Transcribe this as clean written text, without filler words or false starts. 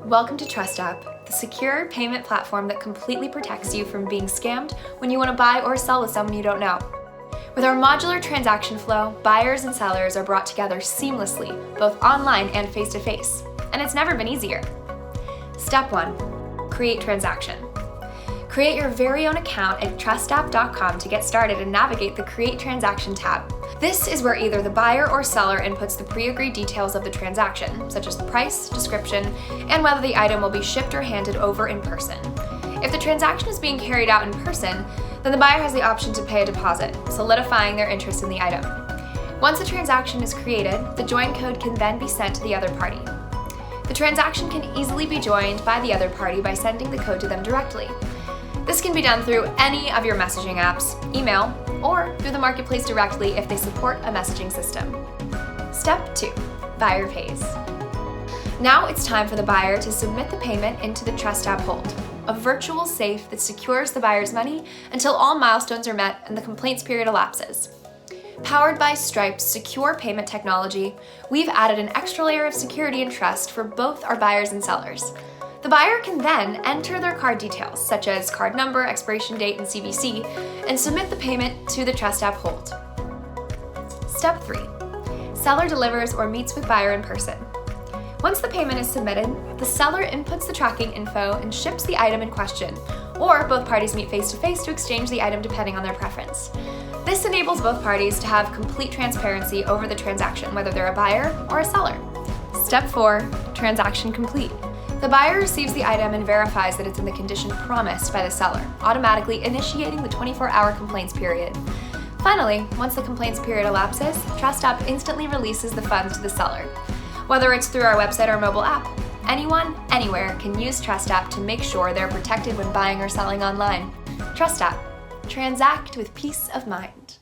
Welcome to Trustap, the secure payment platform that completely protects you from being scammed when you want to buy or sell with someone you don't know. With our modular transaction flow, buyers and sellers are brought together seamlessly, both online and face-to-face, and it's never been easier. Step 1. Create transaction. Create your very own account at trustap.com to get started and navigate the Create Transaction tab. This is where either the buyer or seller inputs the pre-agreed details of the transaction, such as the price, description, and whether the item will be shipped or handed over in person. If the transaction is being carried out in person, then the buyer has the option to pay a deposit, solidifying their interest in the item. Once the transaction is created, the join code can then be sent to the other party. The transaction can easily be joined by the other party by sending the code to them directly. This can be done through any of your messaging apps, email, or through the marketplace directly if they support a messaging system. Step 2. Buyer pays. Now it's time for the buyer to submit the payment into the Trustap Hold, a virtual safe that secures the buyer's money until all milestones are met and the complaints period elapses. Powered by Stripe's secure payment technology, we've added an extra layer of security and trust for both our buyers and sellers. The buyer can then enter their card details, such as card number, expiration date, and CVC, and submit the payment to the Trustap Hold. Step 3. Seller delivers or meets with buyer in person. Once the payment is submitted, the seller inputs the tracking info and ships the item in question, or both parties meet face-to-face to exchange the item depending on their preference. This enables both parties to have complete transparency over the transaction, whether they're a buyer or a seller. Step 4. Transaction complete. The buyer receives the item and verifies that it's in the condition promised by the seller, automatically initiating the 24-hour complaints period. Finally, once the complaints period elapses, Trustap instantly releases the funds to the seller. Whether it's through our website or mobile app, anyone, anywhere can use Trustap to make sure they're protected when buying or selling online. Trustap. Transact with peace of mind.